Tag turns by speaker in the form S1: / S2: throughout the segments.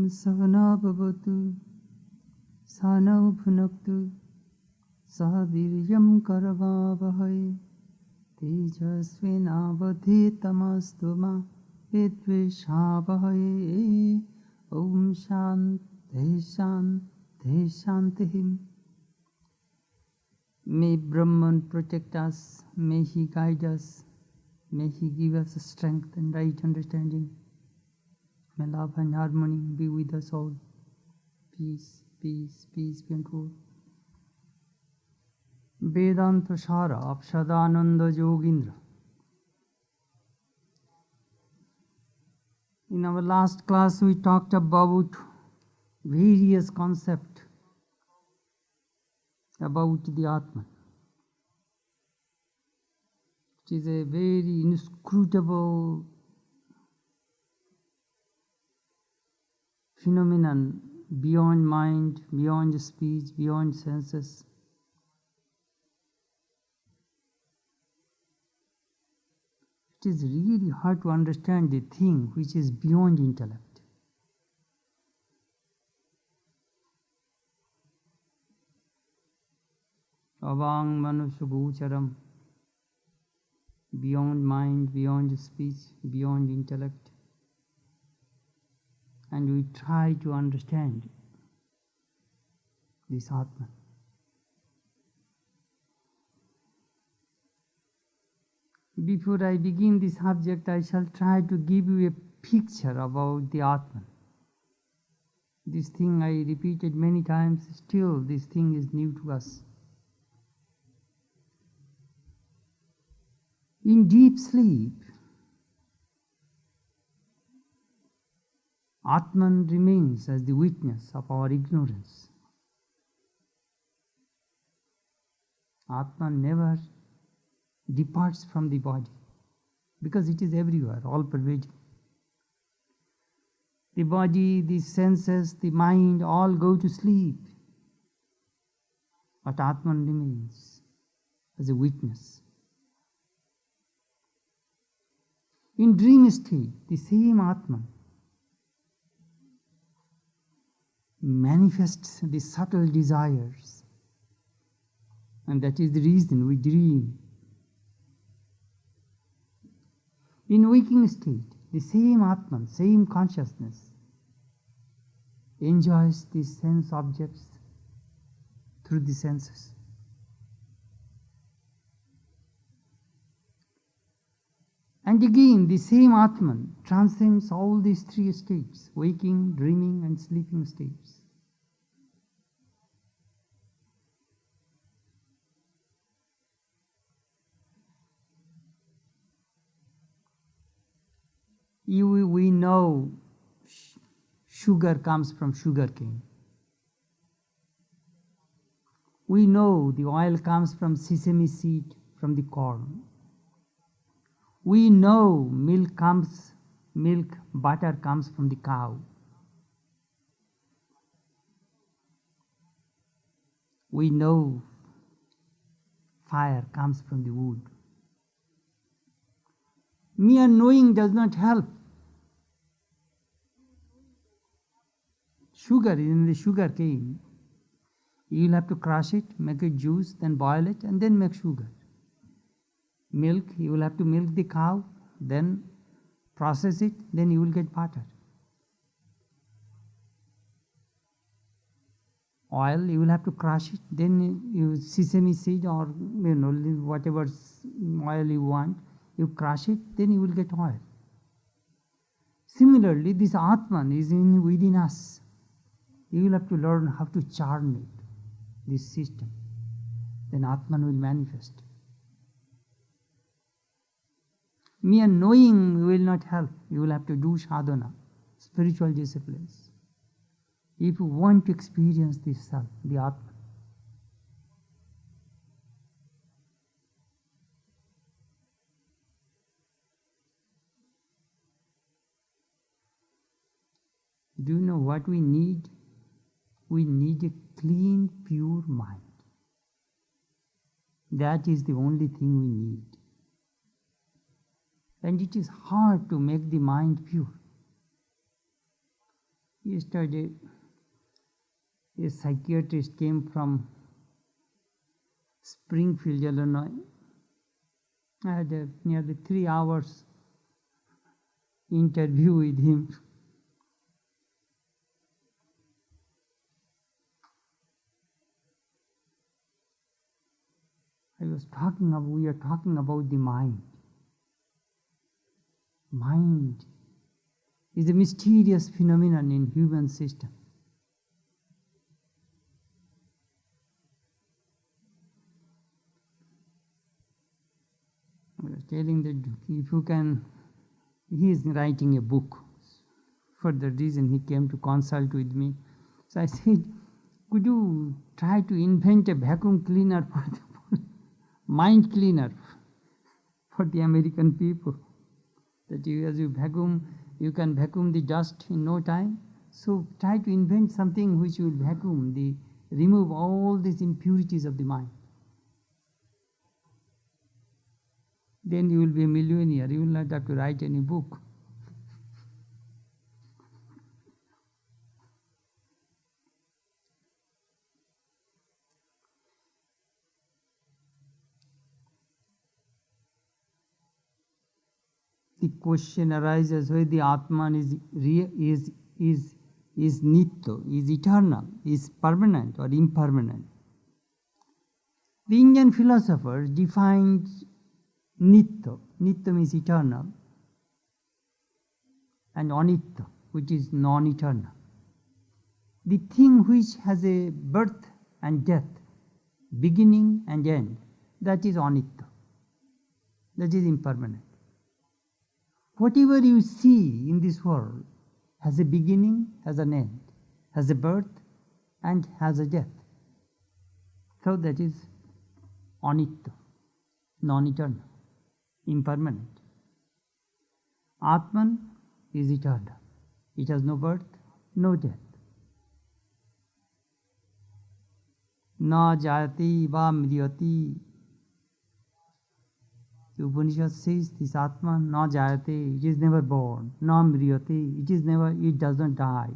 S1: Sahana bhavatu Sahana bhunaktu Saha viryam karavavahai Tejasvinavadhitamastu ma vidvishavahai. Om Shanti Shanti Shanti. May Brahman protect us, may he guide us, may he give us strength and right understanding. May love and harmony be with us all. Peace, peace, peace be unto all. Vedantasara Sadananda Yogendra. In our last class we talked about various concepts about the Atman. It is a very inscrutable phenomenon beyond mind, beyond speech, beyond senses. It is really hard to understand the thing which is beyond intellect. Avang manushagocharam, beyond mind, beyond speech, beyond intellect. And we try to understand this Atman. Before I begin this subject, I shall try to give you a picture about the Atman. This thing I repeated many times, still this thing is new to us. In deep sleep, Atman remains as the witness of our ignorance. Atman never departs from the body because it is everywhere, all pervading. The body, the senses, the mind all go to sleep, but Atman remains as a witness. In dream state, the same Atman manifests the subtle desires, and that is the reason we dream. In waking state, the same Atman, same consciousness enjoys the sense objects through the senses. And again, the same Atman transcends all these three states, waking, dreaming and sleeping states. We know sugar comes from sugar cane. We know the oil comes from sesame seed, from the corn. We know butter comes from the cow. We know fire comes from the wood. Mere knowing does not help. Sugar is in the sugar cane. You will have to crush it, make it juice, then boil it, and then make sugar. Milk, you will have to milk the cow, then process it, then you will get butter. Oil, you will have to crush it, then you sesame seed or whatever oil you want, you crush it, then you will get oil. Similarly, this Atman is within us. You will have to learn how to churn it, this system. Then Atman will manifest. Mere knowing will not help. You will have to do sadhana, spiritual disciplines, if you want to experience this self, the Atman. Do you know what we need? We need a clean, pure mind. That is the only thing we need. And it is hard to make the mind pure. Yesterday, a psychiatrist came from Springfield, Illinois. I had a nearly 3 hours interview with him. We are talking about the mind. Mind is a mysterious phenomenon in human system. I was telling that if you can, he is writing a book. For the reason he came to consult with me. So I said, could you try to invent a vacuum cleaner for the mind cleaner for the American people? That as you vacuum, you can vacuum the dust in no time. So try to invent something which will vacuum, remove all these impurities of the mind. Then you will be a millionaire. You will not have to write any book. The question arises whether the Atman is nitya, is eternal, is permanent or impermanent. The Indian philosophers defined nitya. Nitya means eternal, and anitya, which is non-eternal. The thing which has a birth and death, beginning and end, that is anitya. That is impermanent. Whatever you see in this world has a beginning, has an end, has a birth and has a death. So that is anitya, non-eternal, impermanent. Atman is eternal. It has no birth, no death. Na jayati va mriyati. The Upanishad says this Atman na jayate, it is never born, na mriyate, it does not die.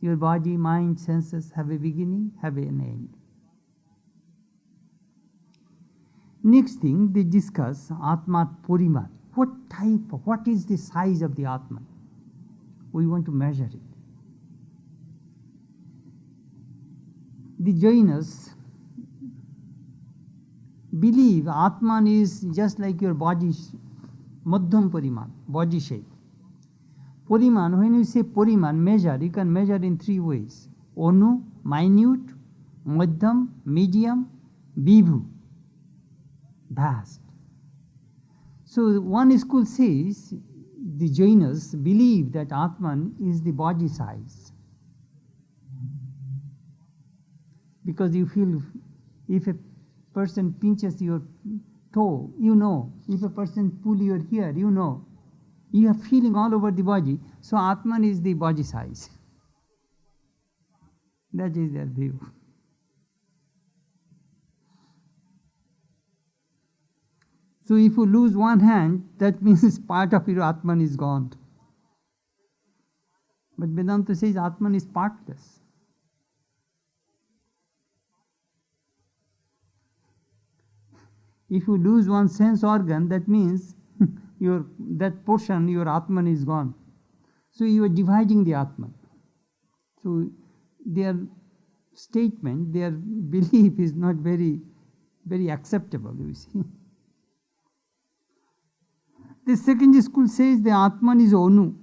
S1: Your body, mind, senses have a beginning, have an end. Next thing, they discuss Atma Purimat. What is the size of the Atman? We want to measure it. The Jainas believe Atman is just like your body, Madhyam Puriman, body shape. Puriman, when you say Puriman, measure, you can measure in 3 ways. Onu, minute, Madhyam, medium, Vibhu, vast. So one school says, the Jainas believe that Atman is the body size. Because you feel, if a person pinches your toe, you know. If a person pulls your hair, you know. You are feeling all over the body. So Atman is the body size. That is their view. So if you lose one hand, that means part of your Atman is gone. But Vedanta says Atman is partless. If you lose one sense organ, that means that portion, your Atman is gone. So you are dividing the Atman. So their statement, their belief is not very, very acceptable, you see. The second school says the Atman is Onu.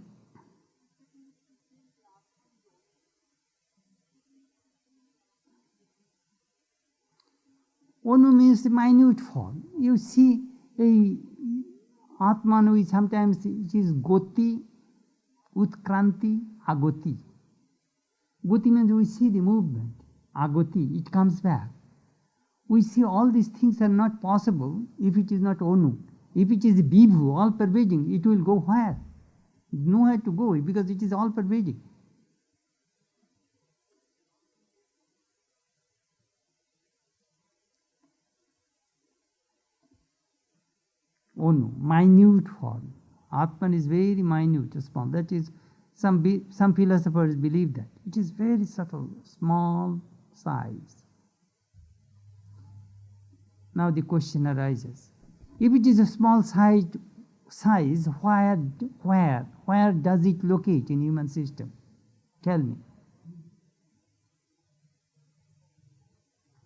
S1: Onu means the minute form. You see a Atman, which sometimes it is Goti, Utkranti, Agoti. Goti means we see the movement. Agoti, it comes back. We see all these things are not possible if it is not Onu. If it is Vibhu, all pervading, it will go where? Nowhere to go because it is all pervading. Onu, minute form. Atman is very minute, small. That is, some philosophers believe that. It is very subtle, small size. Now the question arises. If it is a small size, where does it locate in human system? Tell me.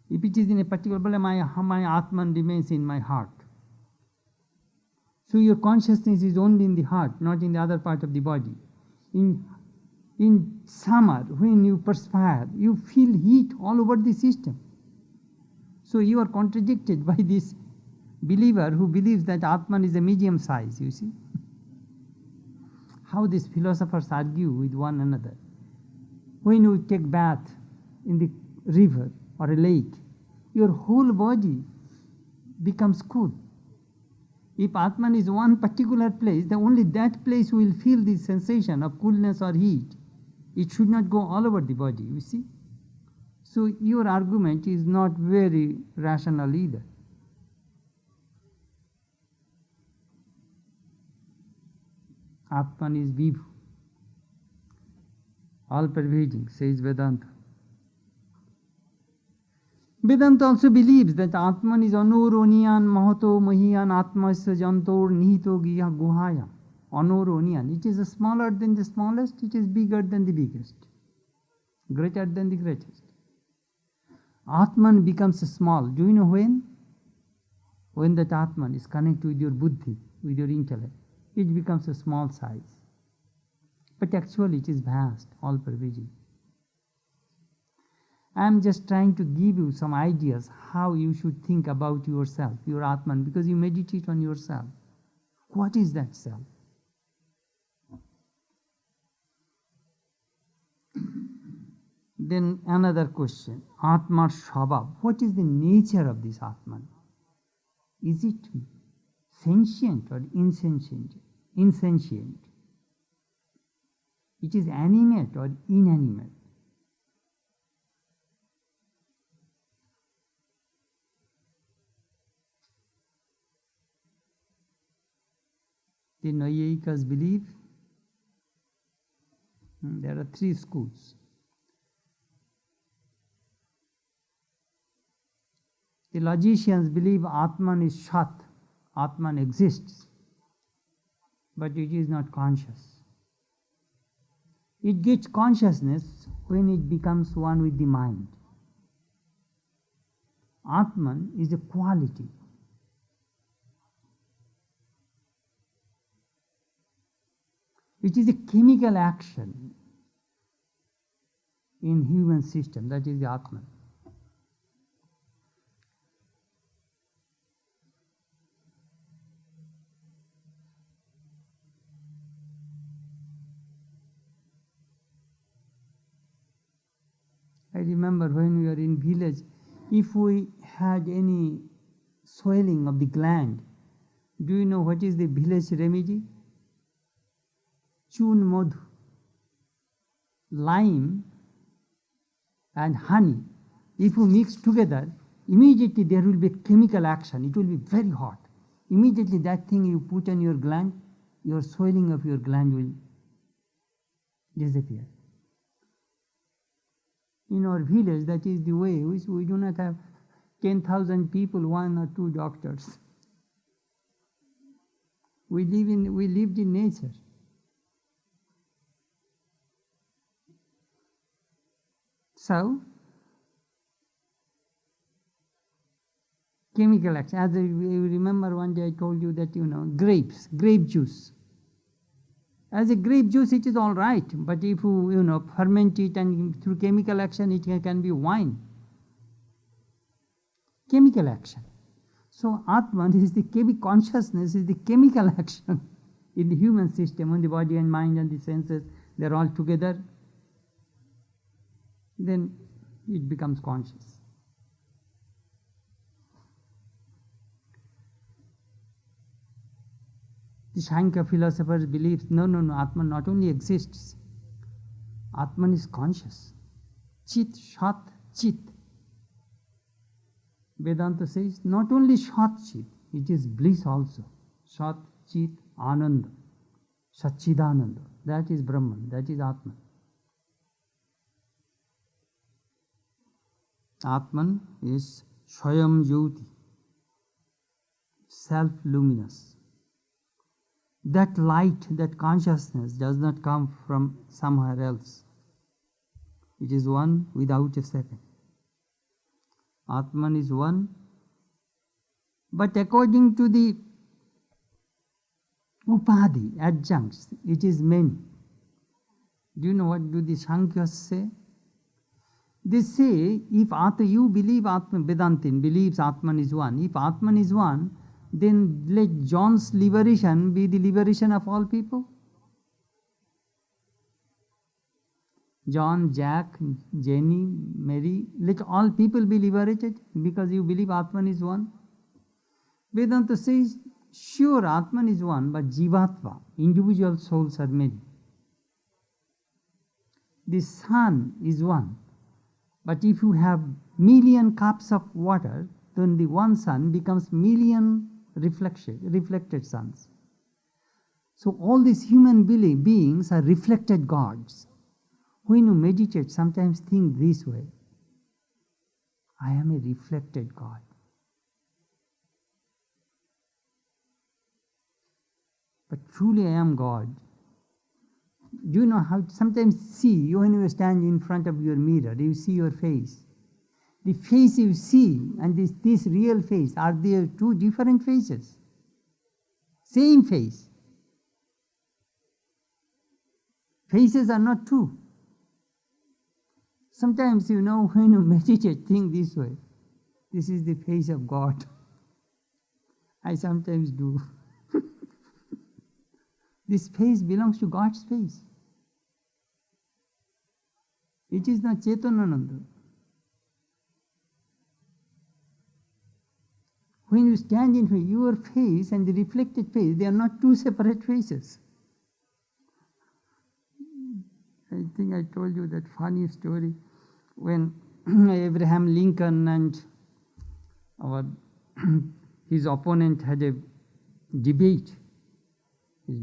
S1: If it is in a particular, my Atman remains in my heart. So your consciousness is only in the heart, not in the other part of the body. In summer, when you perspire, you feel heat all over the system. So you are contradicted by this believer who believes that Atman is a medium size, you see. How these philosophers argue with one another. When you take bath in the river or a lake, your whole body becomes cool. If Atman is one particular place, then only that place will feel the sensation of coolness or heat. It should not go all over the body, you see. So your argument is not very rational either. Atman is Vibhu, all-pervading, says Vedanta. Vedanta also believes that Atman is Anoroniyan Mahato Mahiyan Atmasya Jantor Nihito Giya Guhaya. Anoroniyan. It is smaller than the smallest, it is bigger than the biggest, greater than the greatest. Atman becomes small. Do you know when? When that Atman is connected with your buddhi, with your intellect, it becomes a small size. But actually it is vast, all-pervading. I am just trying to give you some ideas how you should think about yourself, your Atman, because you meditate on yourself. What is that self? Then another question, Atma Shabab. What is the nature of this Atman? Is it sentient or insentient? Insentient. It is animate or inanimate. The Naiyikas believe there are three schools. The logicians believe Atman is Shat, Atman exists, but it is not conscious. It gets consciousness when it becomes one with the mind. Atman is a quality. It is a chemical action in human system, that is the Atman. I remember when we were in village, if we had any swelling of the gland, do you know what is the village remedy? Chun madhu, lime and honey. If you mix together, immediately there will be chemical action. It will be very hot. Immediately that thing you put on your gland, your swelling of your gland will disappear. In our village, that is the way. We do not have 10,000 people, 1 or 2 doctors. We lived in nature. So, chemical action. As you remember one day I told you that, grape juice. As a grape juice it is all right, but if you ferment it and through chemical action it can be wine. Chemical action. So Atman is the consciousness is the chemical action in the human system, on the body and mind and the senses. They are all together. Then it becomes conscious. The Sankhya philosophers believe, no, Atman not only exists, Atman is conscious. Chit, Shat, Chit. Vedanta says, not only Shat, Chit, it is bliss also. Shat, Chit, Ananda. Satchidananda. That is Brahman, that is Atman. Atman is Swayam Jyoti, self-luminous. That light, that consciousness does not come from somewhere else. It is one without a second. Atman is one, but according to the Upadhi, adjuncts, it is many. Do you know what do the Sankhyas say? They say, if you believe Atman, Vedantin believes Atman is one. If Atman is one, then let John's liberation be the liberation of all people. John, Jack, Jenny, Mary, let all people be liberated because you believe Atman is one. Vedanta says, sure, Atman is one, but Jivatva, individual souls are many. The sun is one, but if you have million cups of water, then the one sun becomes million reflected suns. So all these human beings are reflected gods. When you meditate, sometimes think this way: I am a reflected God. But truly I am God. Do you know how sometimes see, when you stand in front of your mirror, you see your face. The face you see and this real face, are there two different faces? Same face. Faces are not two. Sometimes, when you meditate, think this way: this is the face of God. I sometimes do. This face belongs to God's face. It is not Chetanananda. When you stand in your face and the reflected face, they are not two separate faces. I think I told you that funny story when Abraham Lincoln and his opponent had a debate.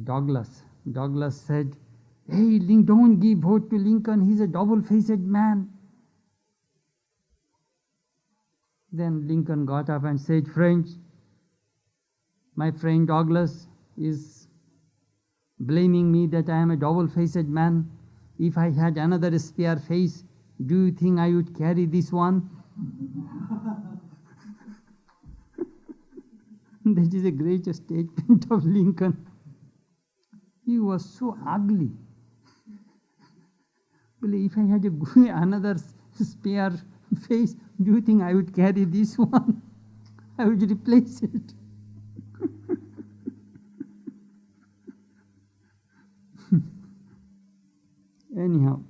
S1: Douglas. Douglas said, "Hey, don't give vote to Lincoln, he's a double-faced man." Then Lincoln got up and said, "Friends, my friend Douglas is blaming me that I am a double-faced man. If I had another spare face, do you think I would carry this one?" That is a great statement of Lincoln. He was so ugly. Well, if I had another spare face, do you think I would carry this one? I would replace it. Anyhow,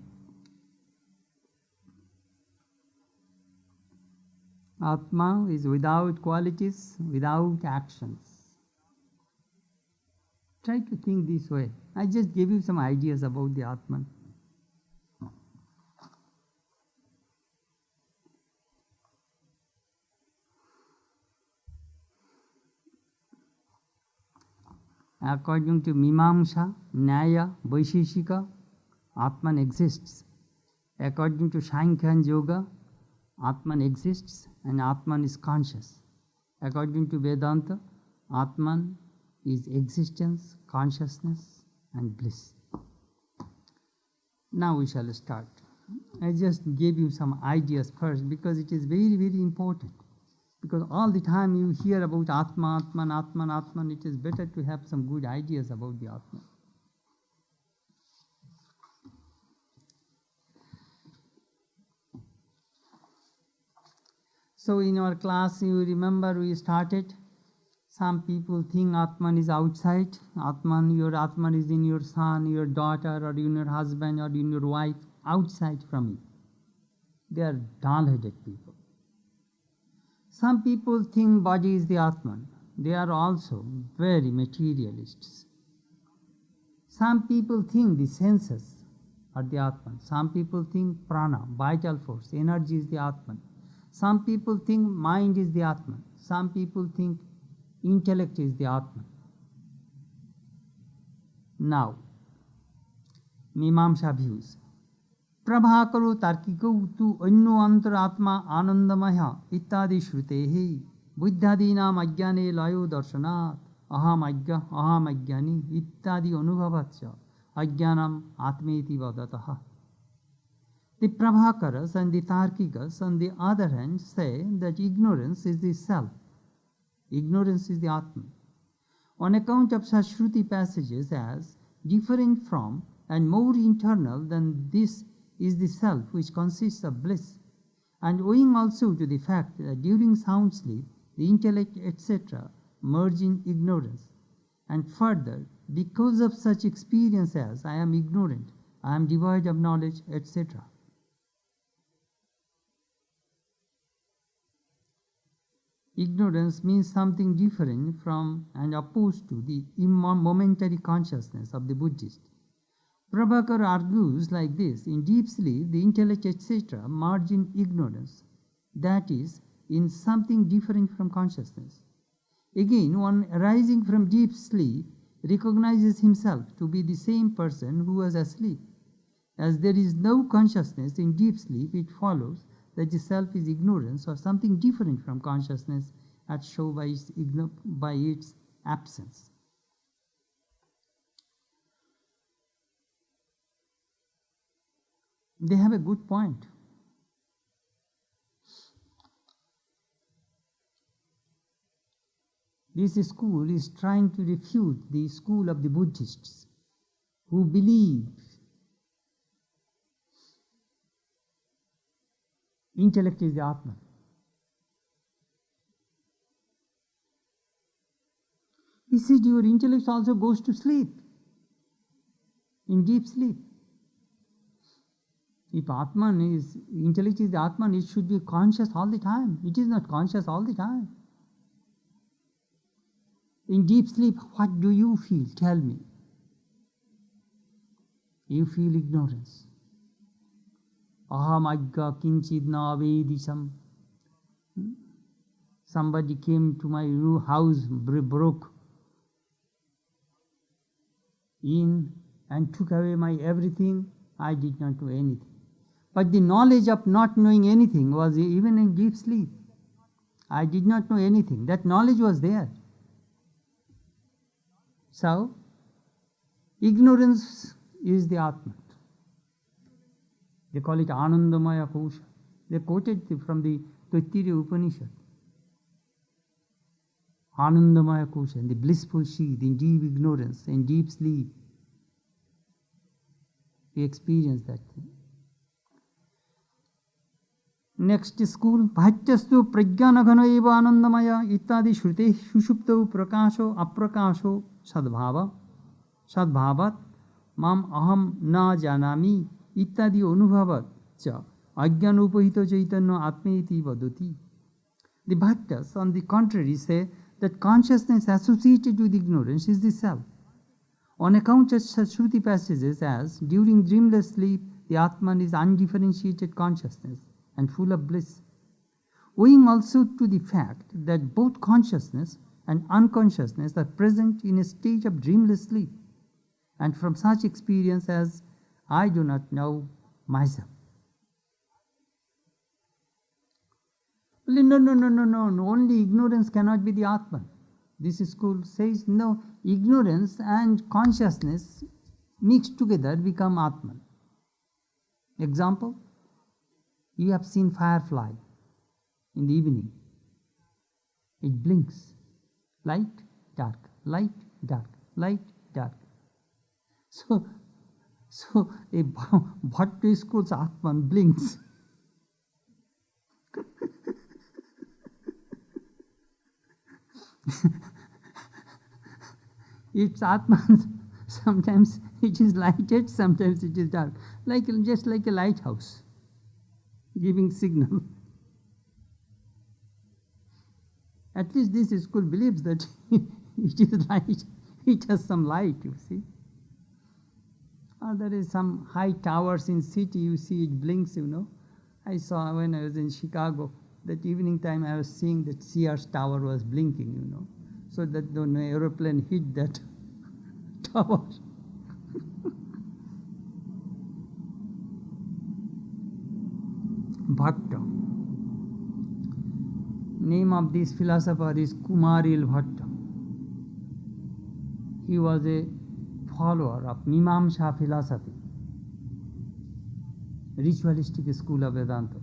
S1: Atma is without qualities, without actions. Try to think this way. I just gave you some ideas about the Atman. According to Mimamsa, Nyaya, Vaisheshika, Atman exists. According to Sankhya and Yoga, Atman exists and Atman is conscious. According to Vedanta, Atman is existence, consciousness and bliss. Now we shall start. I just gave you some ideas first because it is very, very important. Because all the time you hear about Atma, Atman, Atman, Atman, it is better to have some good ideas about the Atman. So in our class, you remember we started, some people think Atman is outside. Your Atman is in your son, your daughter, or in your husband, or in your wife, outside from you. They are dull-headed people. Some people think body is the Atman. They are also very materialists. Some people think the senses are the Atman. Some people think prana, vital force, energy is the Atman. Some people think mind is the Atman. Some people think intellect is the Atman. Now, Mimamsa views. Prabhakaro tarkikau tu anyo antaratma anandamaya ittadi shrutehi buddhadinam ajnane layo darshanat aham ajnani ittadi anubhavatsya ajnanam atmeti vadataha. The Prabhakaras and the Tarkikas on the other hand say that ignorance is the self. Ignorance is the Atman. On account of such Shruti passages as different from and more internal than this is the self which consists of bliss, and owing also to the fact that during sound sleep the intellect etc. merge in ignorance, and further because of such experience as I am ignorant, I am devoid of knowledge etc. Ignorance means something different from and opposed to the momentary consciousness of the Buddhist. Prabhakar argues like this: in deep sleep, the intellect etc. merge in ignorance, that is, in something different from consciousness. Again, one arising from deep sleep recognizes himself to be the same person who was asleep. As there is no consciousness in deep sleep, it follows that the self is ignorance or something different from consciousness as shown by its absence. They have a good point. This school is trying to refute the school of the Buddhists who believe intellect is the Atman. He said your intellect also goes to sleep, in deep sleep. If Atman is, intellect is the Atman, it should be conscious all the time. It is not conscious all the time. In deep sleep, what do you feel? Tell me. You feel ignorance. Aham ajga kinchid na vedisam. Somebody came to my house, broke in and took away my everything. I did not know anything. But the knowledge of not knowing anything was even in deep sleep. I did not know anything. That knowledge was there. So, ignorance is the Atman. They call it Anandamaya Kosha. They quoted from the Taittiriya Upanishad. Anandamaya Kosha, in the blissful sheath, in deep ignorance, in deep sleep. We experience that thing. Next school, Bhajyastu Prajnanaghana eva Anandamaya ittadi shrute sushuptau prakasho aprakasho sadbhavat mam aham na janami ittadi anubhavat cha ajnanupahita chaitanya atmeti vadati. The Bhaktas, on the contrary, say that consciousness associated with ignorance is the self. On account of such Shruti passages as, during dreamless sleep, the Atman is undifferentiated consciousness and full of bliss. Owing also to the fact that both consciousness and unconsciousness are present in a stage of dreamless sleep, and from such experience as I do not know myself. No, only ignorance cannot be the Atman. This school says no, ignorance and consciousness mixed together become Atman. Example, you have seen firefly in the evening. It blinks. Light, dark, light, dark, light, dark. So a Bhakti school's Atman blinks. It's Atman. Sometimes it is lighted, sometimes it is dark. Just like a lighthouse, giving signal. At least this school believes that it is light, it has some light, you see. Or there is some high towers in city, you see it blinks, you know. I saw when I was in Chicago, that evening time I was seeing that Sears Tower was blinking, you know. So that the aeroplane hit that tower, Bhatta. Name of this philosopher is Kumaril Bhatta. He was a follower of Mimamsa philosophy, ritualistic school of Vedanta.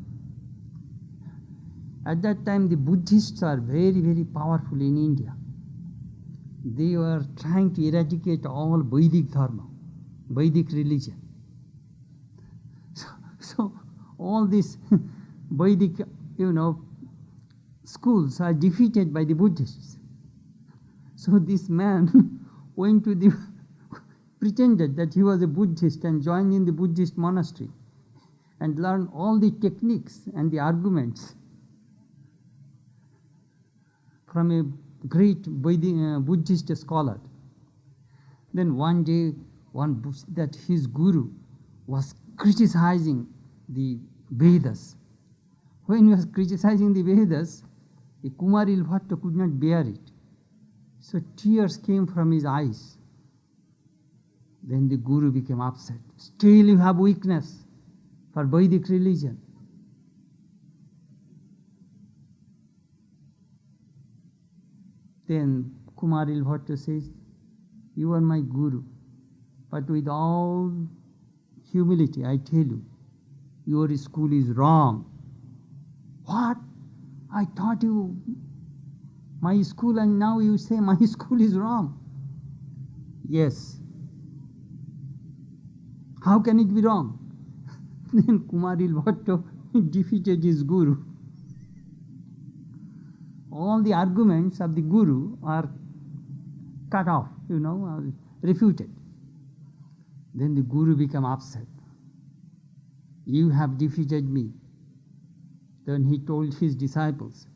S1: At that time, the Buddhists are very, very powerful in India. They were trying to eradicate all Vedic dharma, Vedic religion. So all these Vedic, schools are defeated by the Buddhists. So this man went to the pretended that he was a Buddhist and joined in the Buddhist monastery and learned all the techniques and the arguments from a great Buddhist scholar. Then one day, that his guru was criticizing the Vedas. When he was criticizing the Vedas, the Kumaril Bhatta could not bear it. So tears came from his eyes. Then the guru became upset. Still you have weakness for Vedic religion. Then Kumaril Bhatta says, you are my guru, but with all humility I tell you, your school is wrong. What? I taught you my school and now you say my school is wrong. Yes. How can it be wrong? Then Kumaril Bhatta defeated his guru. All the arguments of the guru are cut off, refuted. Then the guru became upset. You have defeated me. Then he told his disciples,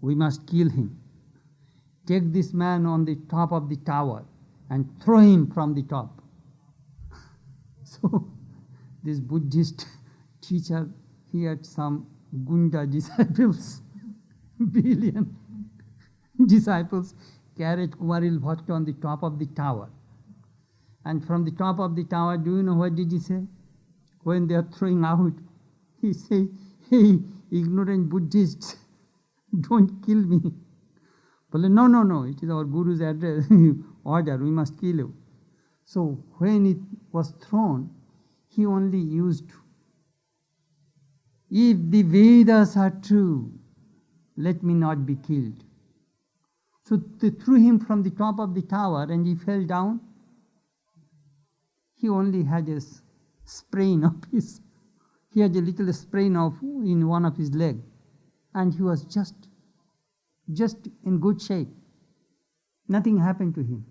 S1: we must kill him. Take this man on the top of the tower and throw him from the top. So this Buddhist teacher, he had some Gunda disciples, billion disciples, carried Kumaril Bhatta on the top of the tower. And from the top of the tower, do you know what did he say? When they are throwing out, he said, hey, ignorant Buddhists, don't kill me. But no, it is our Guru's address, order, we must kill you. So when it was thrown, he only used, if the Vedas are true, let me not be killed. So they threw him from the top of the tower and he fell down. He only had a sprain of his, he had a little sprain in one of his leg. And he was just in good shape. Nothing happened to him.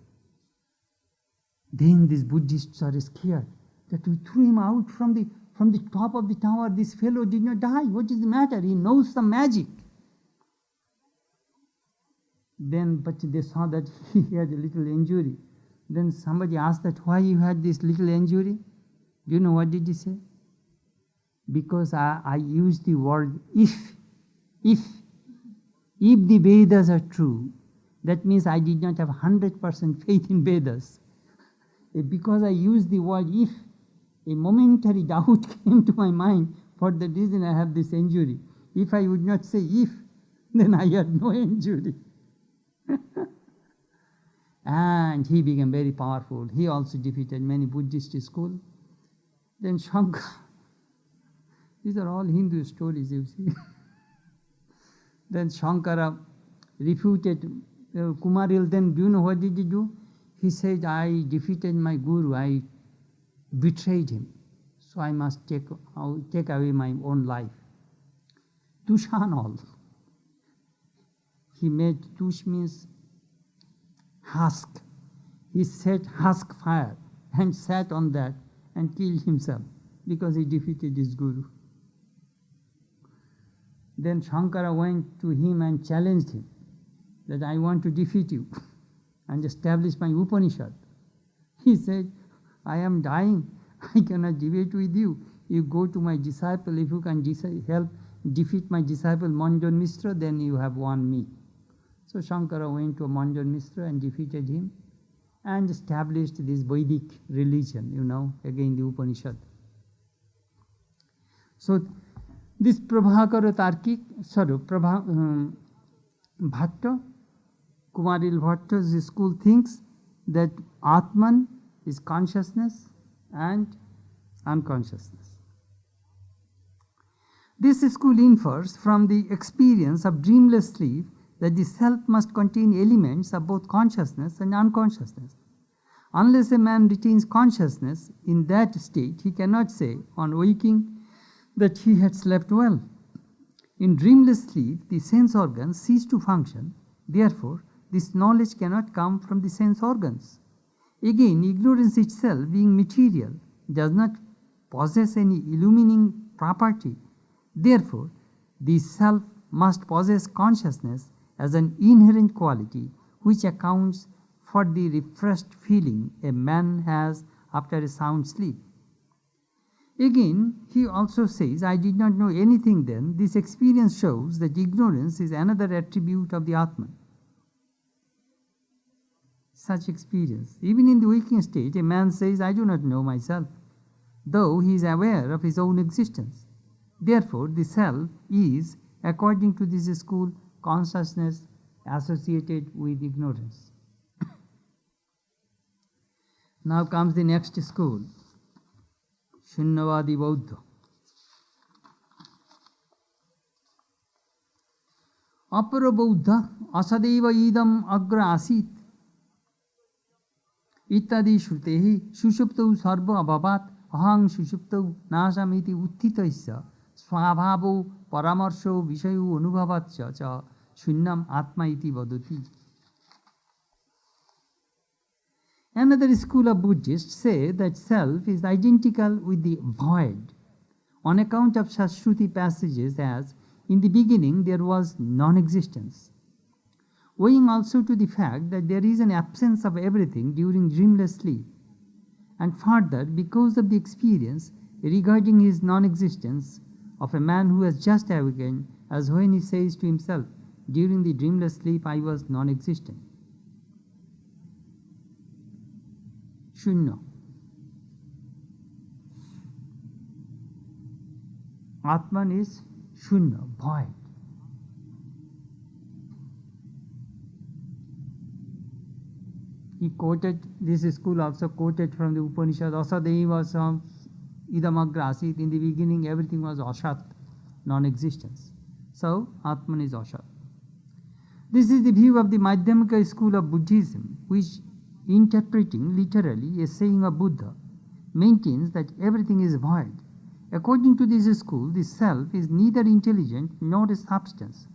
S1: Then these Buddhists are scared that we threw him out from the top of the tower. This fellow did not die. What is the matter? He knows some magic. Then, but they saw that he had a little injury. Then somebody asked that, why you had this little injury? Do you know what did he say? Because I used the word if. If the Vedas are true, that means I did not have 100% faith in Vedas. Because I used the word if, a momentary doubt came to my mind. For that reason I have this injury. If I would not say if, then I had no injury. And he became very powerful. He also defeated many Buddhist schools. Then Shankara. These are all Hindu stories, you see. Then Shankara refuted Kumaril. Then do you know what did he do? He said, I defeated my guru, I betrayed him. So I must take away my own life. Tushanol. He made, tush means husk. He set husk fire and sat on that and killed himself because he defeated his guru. Then Shankara went to him and challenged him that I want to defeat you and establish my Upanishad. He said, I am dying. I cannot debate with you. You go to my disciple. If you can help defeat my disciple Manjan Mishra, then you have won me. So Shankara went to Manjan Mishra and defeated him and established this Vedic religion, again the Upanishad. So This Prabhakara Tarkik, Bhatta, Kumaril Bhatta's school thinks that Atman is consciousness and unconsciousness. This school infers from the experience of dreamless sleep that the self must contain elements of both consciousness and unconsciousness. Unless a man retains consciousness in that state, he cannot say on waking that he had slept well. In dreamless sleep, the sense organs cease to function. Therefore, this knowledge cannot come from the sense organs. Again, ignorance itself, being material, does not possess any illumining property. Therefore, the self must possess consciousness as an inherent quality which accounts for the refreshed feeling a man has after a sound sleep. Again, he also says, I did not know anything then. This experience shows that ignorance is another attribute of the Atman. Such experience. Even in the waking state, a man says, I do not know myself, though he is aware of his own existence. Therefore, the self is, according to this school, consciousness associated with ignorance. Now comes the next school, Shunyavadi Bauddha. Apara Bauddha asadeva idam agra asit ittadi shrutehi sushuptau sarva abhavat ahang sushuptau nasamiti utthitasya swabhavo paramarsho vishayu anubhavatcha cha shunyam atma iti vadati. Another school of Buddhists say that self is identical with the void on account of such Shruti passages as, in the beginning there was non-existence, owing also to the fact that there is an absence of everything during dreamless sleep, and further because of the experience regarding his non-existence of a man who has just awakened, as when he says to himself, during the dreamless sleep I was non-existent. Shunya. Atman is Shunya, void. He quoted, this school also quoted from the Upanishad, Asadeva sam idamagra asit. In the beginning everything was asat, non-existence. So, Atman is asat. This is the view of the Madhyamika school of Buddhism, which, interpreting literally a saying of Buddha, maintains that everything is void. According to this school, the self is neither intelligent nor a substance.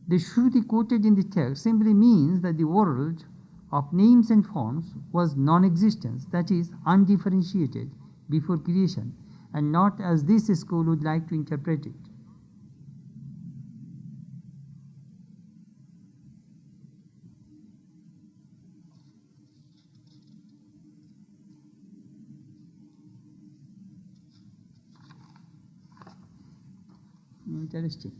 S1: The Shruti quoted in the text simply means that the world of names and forms was non-existence, that is, undifferentiated before creation, and not as this school would like to interpret it. Interesting.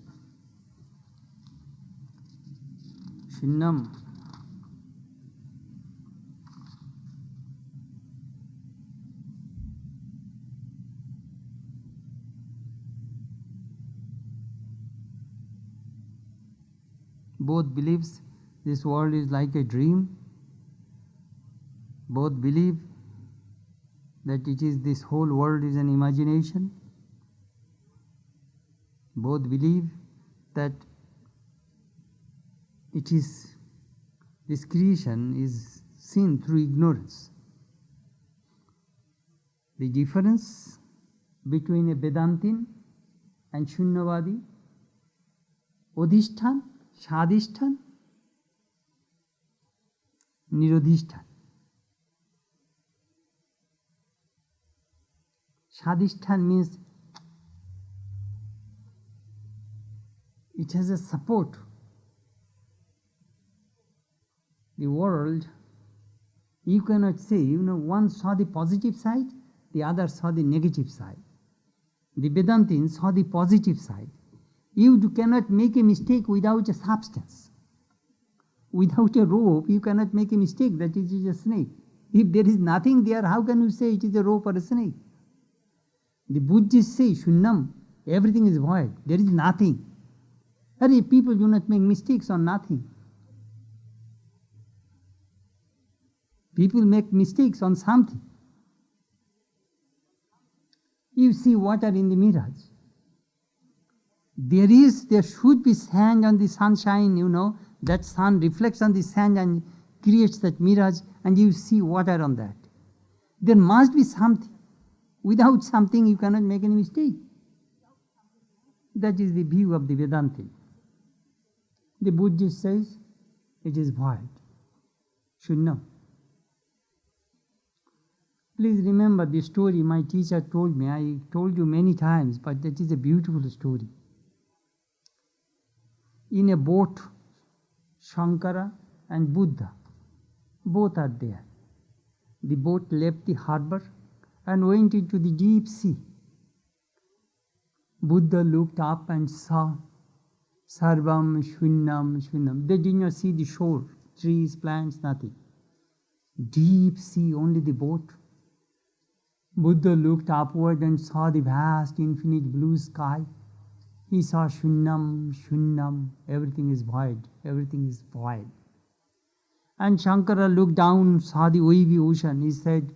S1: Shunyam. Both believes this world is like a dream. Both believe that it is this whole world is an imagination. Both believe that it is, this creation is seen through ignorance. The difference between a Vedantin and Shunyavadi, Odhishtan, Shadhishtan, Nirodhishtan. Shadhishtan means it has a support. The world, you cannot say, one saw the positive side, the other saw the negative side. The Vedantins saw the positive side. You cannot make a mistake without a substance. Without a rope, you cannot make a mistake that it is a snake. If there is nothing there, how can you say it is a rope or a snake? The Buddhists say Shunyam, Everything is void. There is nothing. People do not make mistakes on nothing. People make mistakes on something. You see water in the mirage. There should be sand on the sunshine, that sun reflects on the sand and creates that mirage, and you see water on that. There must be something. Without something, you cannot make any mistake. That is the view of the Vedanta. The Buddhist says it is void. Shunya. Please remember the story my teacher told me. I told you many times, but that is a beautiful story. In a boat, Shankara and Buddha, both are there. The boat left the harbor and went into the deep sea. Buddha looked up and saw Sarvam Shunyam Shunyam. They did not see the shore, trees, plants, nothing. Deep sea, only the boat. Buddha looked upward and saw the vast, infinite blue sky. He saw Shunyam, Shunyam, everything is void, everything is void. And Shankara looked down, saw the wavy ocean. He said,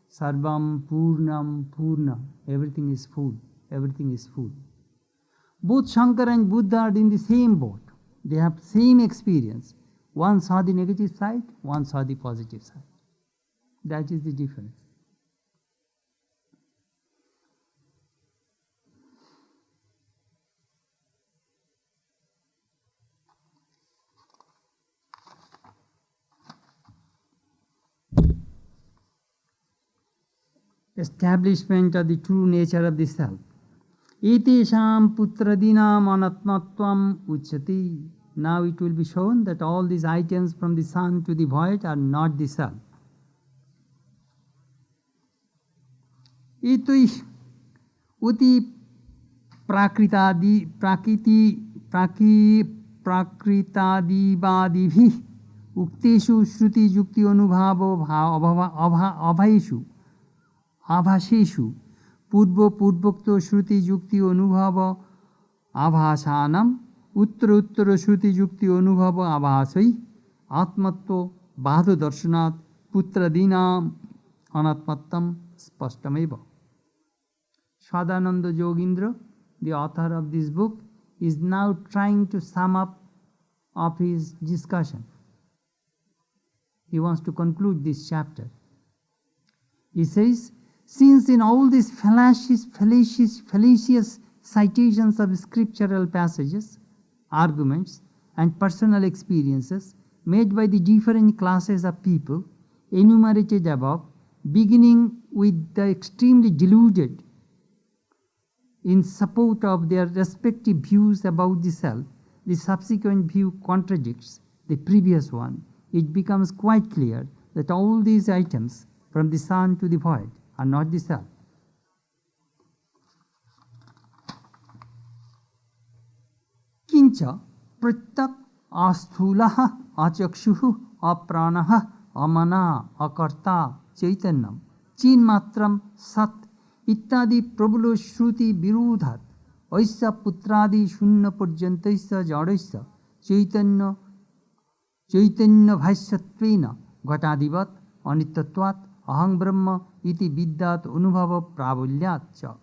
S1: Sarvam Purnam Purnam, everything is full, everything is full. Both Shankara and Buddha are in the same boat. They have same experience. One saw the negative side, one saw the positive side. That is the difference. Establishment of the true nature of the self. Etesham putradinam anatmatvam uchati. Now it will be shown that all these items from the sun to the void are not the self. Itui uti prakritadi prakritadivadibhi ukteshu shruti yukti anubhavo abhaishu Abhasheshu Purvokto Shruti Yukti Anubhava Abhasanam Uttara Shruti Yukti Anubhava Abhasai Atmatto Bhadu Darshanat Putradinam Anatmattam Spashtameva. Sadananda Yogendra, the author of this book, is now trying to sum up of his discussion. He wants to conclude this chapter. He says, since in all these fallacious citations of scriptural passages, arguments, and personal experiences made by the different classes of people enumerated above, beginning with the extremely deluded in support of their respective views about the self, the subsequent view contradicts the previous one. It becomes quite clear that all these items, from the sun to the void, are not the self. Kincha prittak asthulaha achakshuhu apranaha amana akarta chaitanyam chinmatram sat ittadi prabulo shruti virudhat aisya putradi shunya parjantaisya jadaisya chaitanya bhasyatvena ghatadivat anittatvat aham brahma iti vidyat anubhava prabulyat cha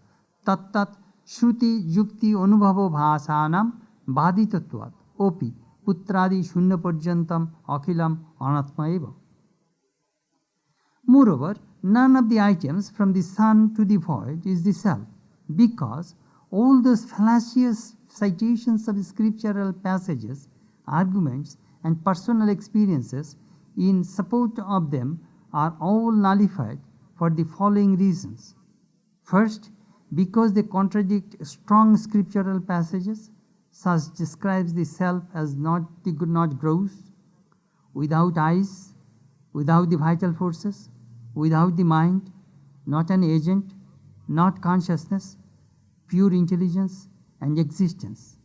S1: tattat shruti yukti anubhava bhasanam bhaditatvat opi putradi shunya parjantam akhilam anatma eva. Moreover, none of the items from the sun to the void is the self, because all those fallacious citations of scriptural passages, arguments, and personal experiences in support of them are all nullified for the following reasons. First, because they contradict strong scriptural passages, such describes the self as not gross, without eyes, without the vital forces, without the mind, not an agent, not consciousness, pure intelligence and existence.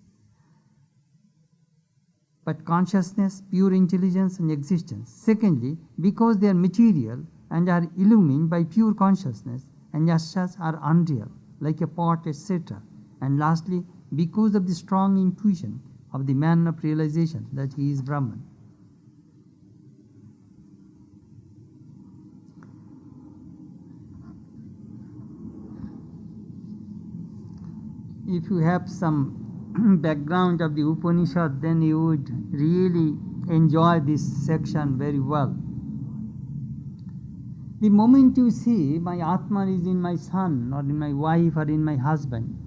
S1: But consciousness, pure intelligence and existence. Secondly, because they are material and are illumined by pure consciousness and as such are unreal, like a pot, etc., And lastly, because of the strong intuition of the man of realization that he is Brahman. If you have some background of the Upanishad, then you would really enjoy this section very well. The moment you see my Atman is in my son or in my wife or in my husband,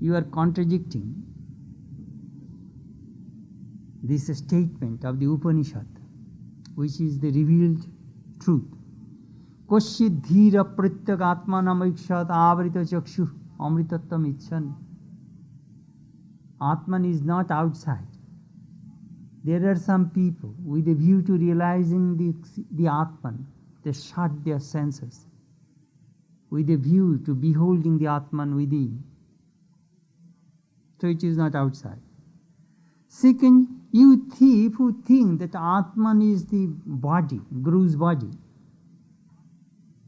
S1: you are contradicting this statement of the Upanishad, which is the revealed truth. Koshit dhira prityak atmanam ikshat avrita chakshu amritattam icchan. Atman is not outside. There are some people with a view to realizing the Atman, they shut their senses with a view to beholding the Atman within. So it is not outside. Second, if you think that Atman is the body, gross body,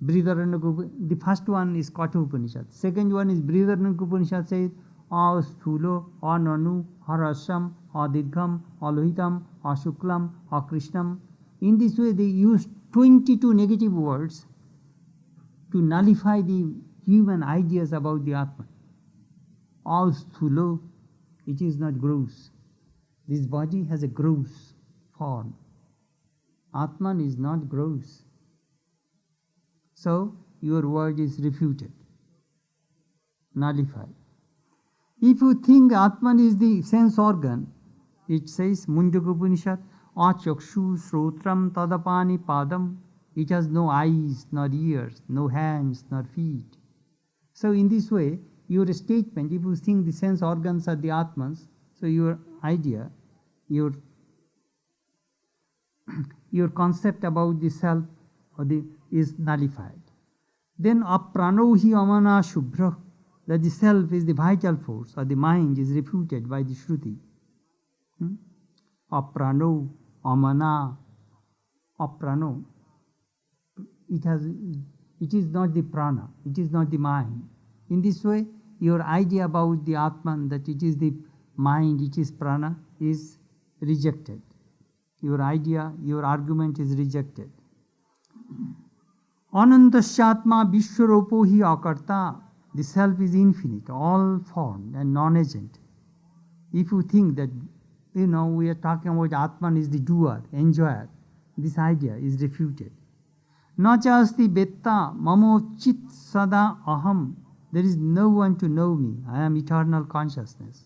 S1: the first one is Katha Upanishad. Second one is Brihadaranyaka Upanishad says, Asthulo, Ananu, Harasam, Adirgham, Alohitam, Ashuklam, Akrishnam. In this way they use 22 negative words to nullify the human ideas about the Atman. Asthulo, it is not gross. This body has a gross form. Atman is not gross. So your word is refuted, nullified. If you think Atman is the sense organ, it says, Mundaka Upanishad, Achakshu Srotram Tadapani Padam. It has no eyes, nor ears, no hands, nor feet. So in this way, your statement, if you think the sense organs are the Atmans, so your idea, your concept about the self or is nullified. Then aprano hi amana shubhra, that the self is the vital force or the mind is refuted by the Shruti. Aprano, amana, aprano. It is not the prana, it is not the mind. In this way, your idea about the Atman, that it is the mind, it is prana, is rejected. Your idea, your argument is rejected. Anantasyatma vishwaropo hi akarta. The self is infinite, all formed and non-agent. If you think that, we are talking about Atman is the doer, enjoyer, this idea is refuted. Nachasti betta mamo chit sada aham. There is no one to know me. I am eternal consciousness.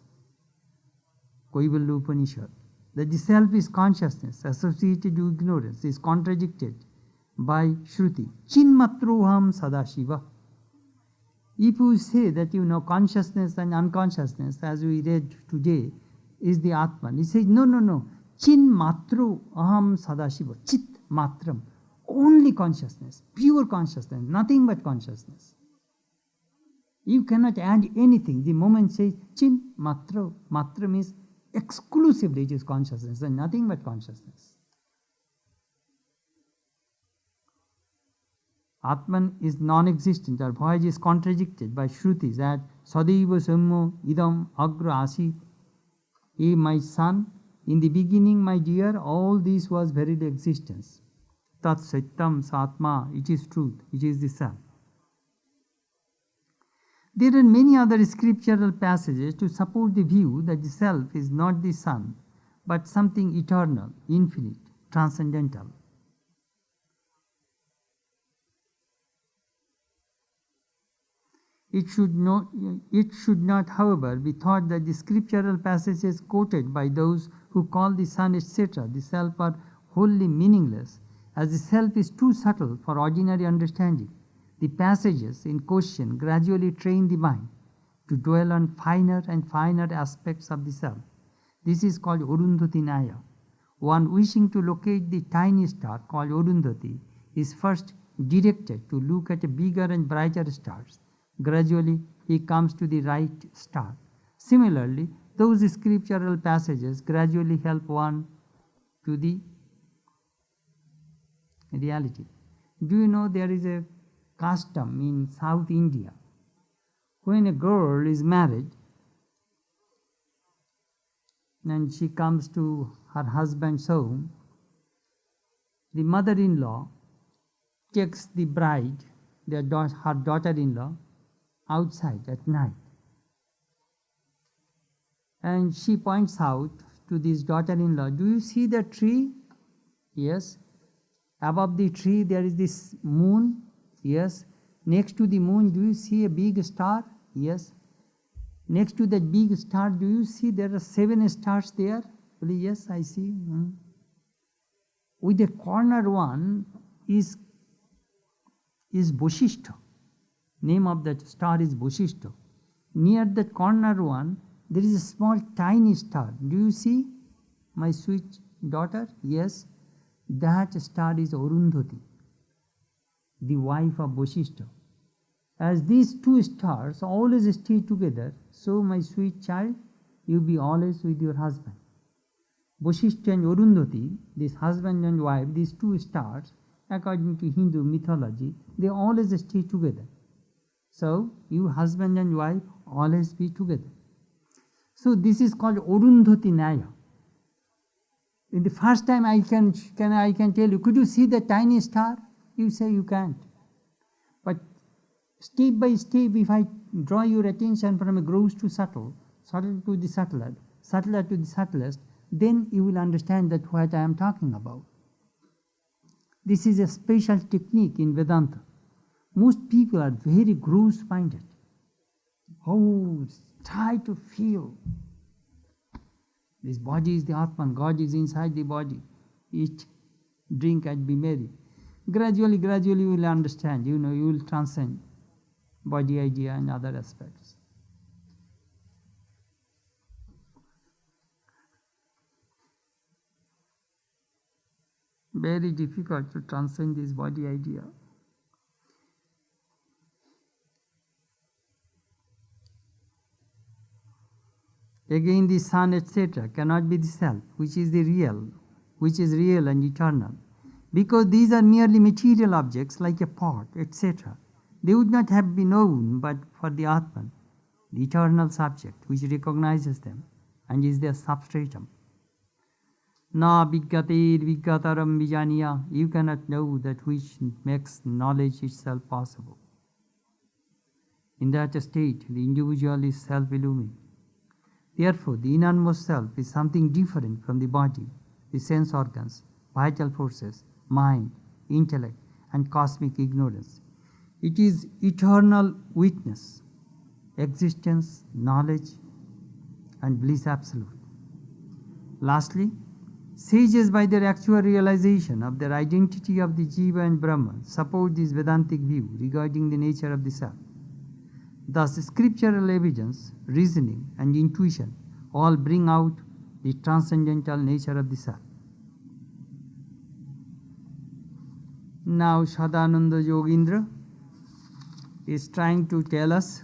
S1: Kaivalya Upanishad. That the self is consciousness associated with ignorance is contradicted by Shruti. Chinmatroham sadashiva. If you say that consciousness and unconsciousness, as we read today, is the Atman, he says, no. Chin matru aham sadashiva. Chit matram. Only consciousness, pure consciousness, nothing but consciousness. You cannot add anything. The moment says chin matra. Matra means exclusively it is consciousness and nothing but consciousness. Atman is non-existent. Our voyage is contradicted by Shrutis that Sadaiva Sammo Idam Agra Asi. My son, in the beginning, my dear, all this was verily existence. Tat Satyam Satma, it is truth, it is the self. There are many other scriptural passages to support the view that the self is not the son, but something eternal, infinite, transcendental. It should not, however, be thought that the scriptural passages quoted by those who call the son, etc., the self are wholly meaningless, as the self is too subtle for ordinary understanding. The passages in question gradually train the mind to dwell on finer and finer aspects of the self. This is called Arundhati Naya. One wishing to locate the tiny star called Arundhati is first directed to look at bigger and brighter stars. Gradually, he comes to the right star. Similarly, those scriptural passages gradually help one to the reality. Do you know there is a custom in South India when a girl is married and she comes to her husband's home, the mother-in-law takes the bride, her daughter-in-law, outside at night. And she points out to this daughter-in-law, do you see the tree? Yes. Above the tree there is this moon? Yes. Next to the moon, do you see a big star? Yes. Next to that big star, do you see there are 7 stars there? Well, yes, I see. With the corner one is Boshishta. Name of that star is Boshishta. Near that corner one, there is a small tiny star. Do you see, my sweet daughter? Yes. That star is Arundhati, the wife of Boshishta. As these 2 stars always stay together, so my sweet child, you be always with your husband. Boshishta and Arundhati, this husband and wife, these 2 stars, according to Hindu mythology, they always stay together. So, you husband and wife always be together. So, this is called Arundhati Naya. In the first time I can tell you, could you see the tiny star? You say you can't. But step by step, if I draw your attention from a gross to subtle, subtle to the subtler, subtler to the subtlest, then you will understand that what I am talking about. This is a special technique in Vedanta. Most people are very gross-minded. Oh, try to feel. This body is the Atman, God is inside the body. Eat, drink and be merry. Gradually you will understand, you will transcend body idea and other aspects. Very difficult to transcend this body idea. Again, the sun, etc., cannot be the self, which is real and eternal. Because these are merely material objects like a pot, etc. They would not have been known but for the Atman, the eternal subject, which recognizes them and is their substratum. Na viggatir viggataram vijaniya, you cannot know that which makes knowledge itself possible. In that state, the individual is self-illumined. Therefore, the innermost self is something different from the body, the sense organs, vital forces, mind, intellect, and cosmic ignorance. It is eternal witness, existence, knowledge, and bliss absolute. Lastly, sages by their actual realization of their identity of the Jiva and Brahman support this Vedantic view regarding the nature of the self. Thus, scriptural evidence, reasoning, and intuition all bring out the transcendental nature of the self. Now, Sadananda Yogendra is trying to tell us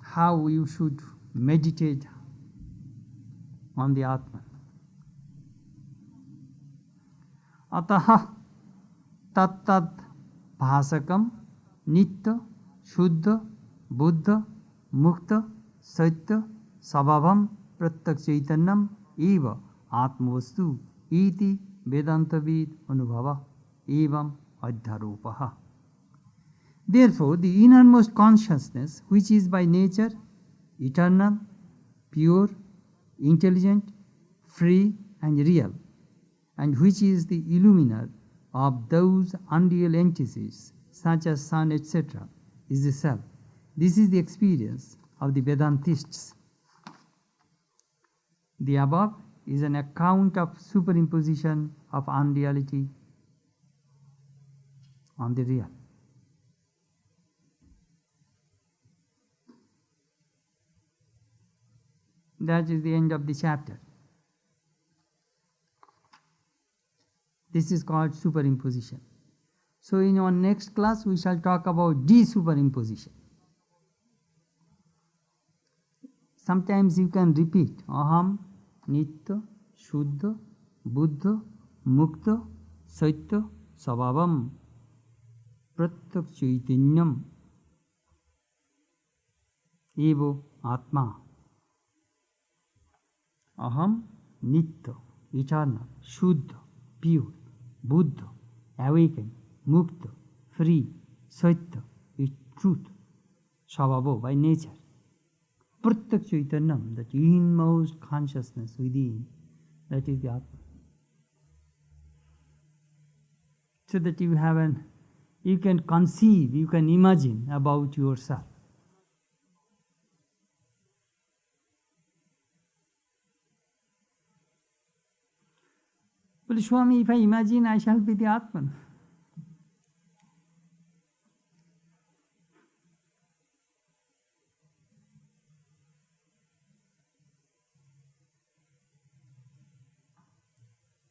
S1: how you should meditate on the Atman. Ataha tat bhasakam nitya shuddha buddha mukta satya sabhavam pratyak chaitanyam eva atmavastu iti vedantavid anubhava evam adhyaropaha. Therefore, the innermost consciousness, which is by nature eternal, pure, intelligent, free, and real, and which is the illuminer of those unreal entities such as sun, etc., is the self. This is the experience of the Vedantists. The above is an account of superimposition of unreality on the real. That is the end of the chapter. This is called superimposition. So in our next class we shall talk about de-superimposition. Sometimes you can repeat Aham, Nitya, Shuddha, Buddha, Mukta, Saitya Sabhavam Pratyak Chaitanyam Evo Atma Aham Nitya, eternal, Shuddha, pure, Buddha, awakened, Mukta, free, Satya, is truth, Sabhava, by nature. Pratyak Chaitanyam, that inmost consciousness within, that is the Atma. So that you can conceive, you can imagine about yourself. Well, Swami, if I imagine, I shall be the Atman.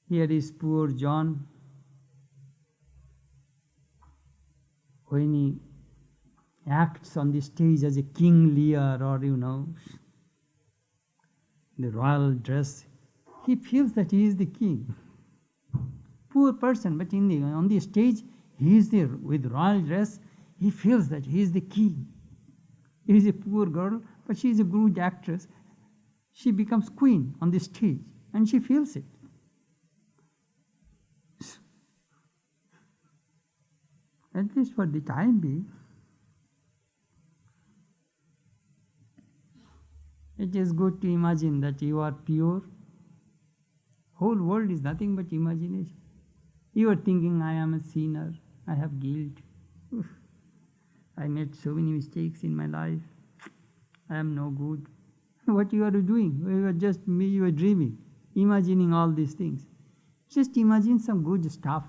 S1: Here is poor John. When he acts on the stage as a King Lear or, the royal dress, he feels that he is the king. Poor person, but on the stage, he is there with royal dress, he feels that he is the king. He is a poor girl, but she is a good actress. She becomes queen on the stage, and she feels it. At least for the time being. It is good to imagine that you are pure. Whole world is nothing but imagination. You are thinking, I am a sinner, I have guilt. Oof. I made so many mistakes in my life. I am no good. What you are doing? You are dreaming, imagining all these things. Just imagine some good stuff,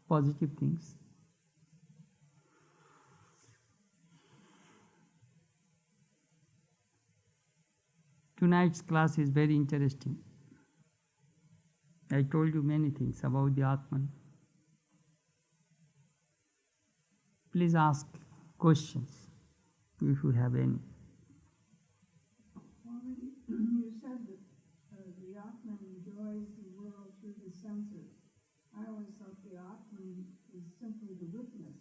S1: positive things. Tonight's class is very interesting. I told you many things about the Atman. Please ask questions if you have any.
S2: You said that the Atman enjoys the world through the senses. I always thought the Atman is simply the witness.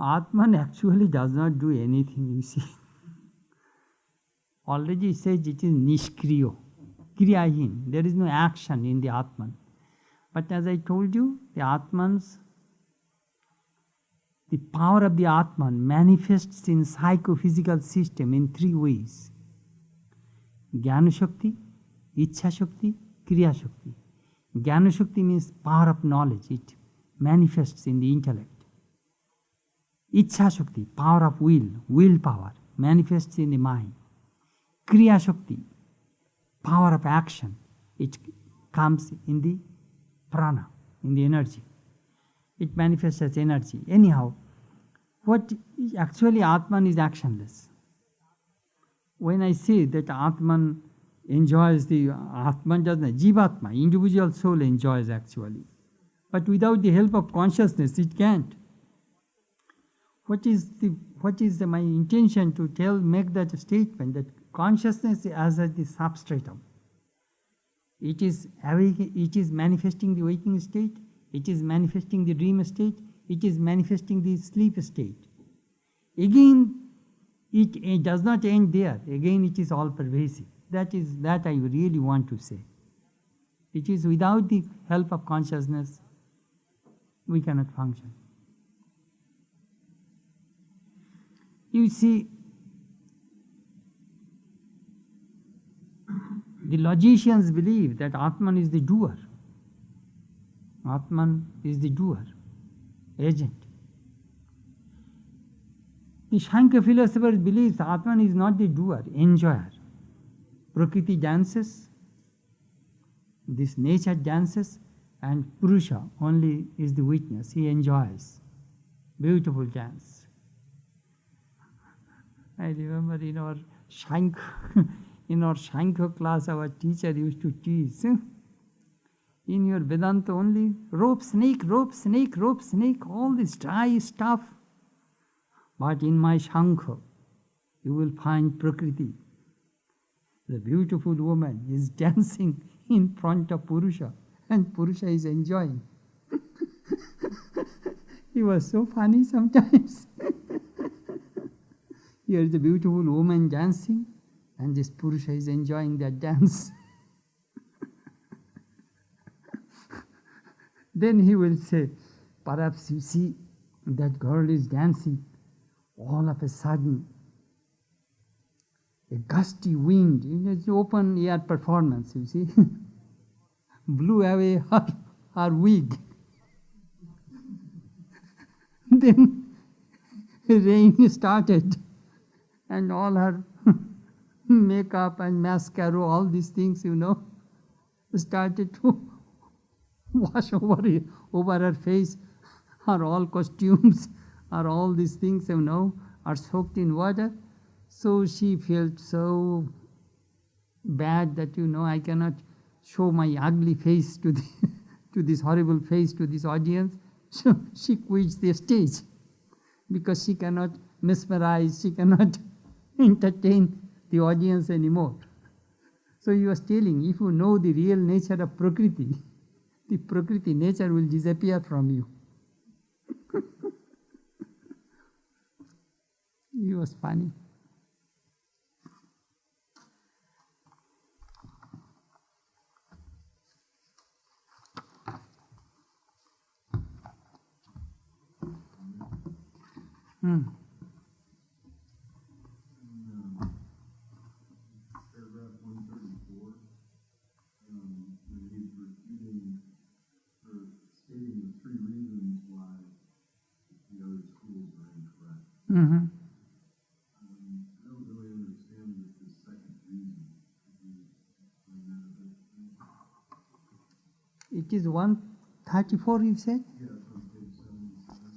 S1: Atman actually does not do anything, you see. Already it says it is nishkriyo, kriyahin. There is no action in the Atman. But as I told you, the power of the Atman manifests in psychophysical system in three ways. Jnana Shakti, Ichha Shakti, Kriya Shakti. Jnana Shakti means power of knowledge. It manifests in the intellect. Ichha Shakti, power of willpower, manifests in the mind. Kriya Shakti, power of action, it comes in the prana, in the energy. It manifests as energy. Anyhow, what actually Atman is actionless. When I say that Atman enjoys Atman does not, Jivatma, individual soul enjoys actually. But without the help of consciousness, it can't. What is my intention to make that statement, that consciousness as the substratum. It is manifesting the waking state, it is manifesting the dream state, it is manifesting the sleep state. Again, it does not end there. Again, it is all pervasive. That I really want to say. It is without the help of consciousness, we cannot function. You see, the logicians believe that Atman is the doer. Atman is the doer, agent. The Sankhya philosophers believe Atman is not the doer, enjoyer. Prakriti dances, this nature dances, and Purusha only is the witness. He enjoys. Beautiful dance. I remember in our Sankhya class, our teacher used to tease. In your Vedanta only, rope, snake, all this dry stuff. But in my Sankhya, you will find Prakriti. The beautiful woman is dancing in front of Purusha, and Purusha is enjoying. He was so funny sometimes. Here is a beautiful woman dancing, and this Purusha is enjoying that dance. Then he will say, perhaps you see, that girl is dancing. All of a sudden, a gusty wind, it's open air performance, you see, blew away her wig. Then rain started, and all her makeup and mascara, all these things, started to wash over her face. Her all costumes, or all these things, are soaked in water. So she felt so bad that, I cannot show my ugly face to this horrible face to this audience. So she quits the stage, because she cannot mesmerize, she cannot entertain the audience anymore. So he was telling, if you know the real nature of Prakriti, the Prakriti nature will disappear from you. He was funny.
S3: Paragraph 134, when he's refuting or stating the three reasons why the other schools are incorrect.
S1: Mm-hmm.
S3: I don't really understand the second reason. Could you explain that a bit?
S1: It is 134, you said?
S3: Yeah, it's on page 77.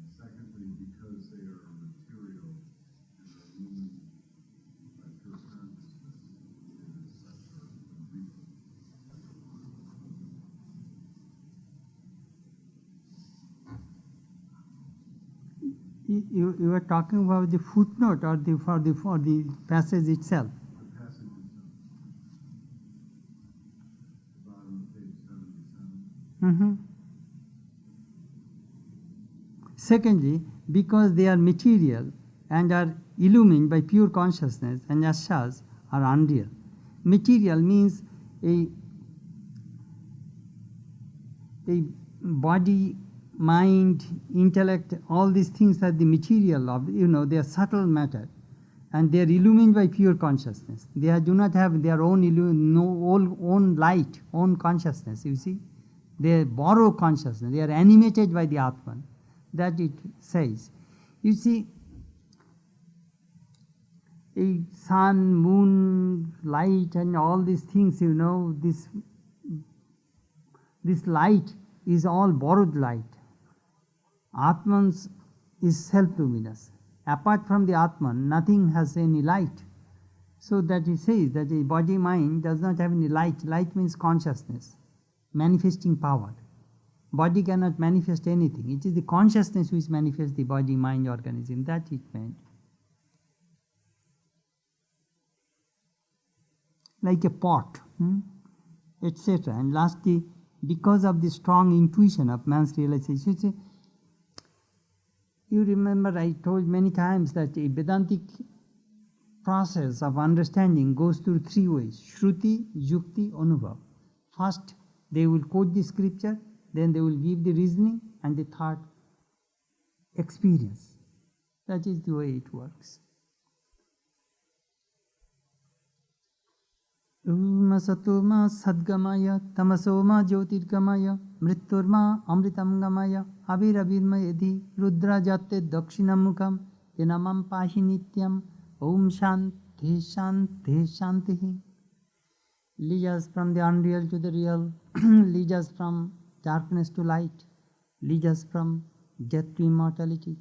S3: Secondly, because they are material and are illumined by pure consciousness, it is such a reason.
S1: You were talking about the footnote or for the passage itself?
S3: The passage itself. The bottom of page 77.
S1: Mm-hmm. Secondly, because they are material and are illumined by pure consciousness, and as such are unreal. Material means a body, mind, intellect, all these things are the material of, they are subtle matter, and they are illumined by pure consciousness. They do not have their own own light, own consciousness, you see. They borrow consciousness, they are animated by the Atman. That it says. You see, a sun, moon, light, and all these things, this light is all borrowed light. Atman's is self-luminous. Apart from the Atman, nothing has any light. So that he says that the body mind does not have any light. Light means consciousness, manifesting power. Body cannot manifest anything. It is the consciousness which manifests the body, mind, organism. That it meant. Like a pot, etc. And lastly, because of the strong intuition of man's realization, you remember I told many times that a Vedantic process of understanding goes through three ways: Shruti, Yukti, Anubhav. First, they will quote the scripture, then they will give the reasoning, and the third, experience. That is the way it works. Masatoma sadgamaya tamasoma jyotirgamaya mritturma amritam gamaya abiravirmayedhi rudra jate dakshinamukam enamam pahi nityam om shanti shanti shanti. Lead us from the unreal to the real, lead us from darkness to light, lead us from death to immortality,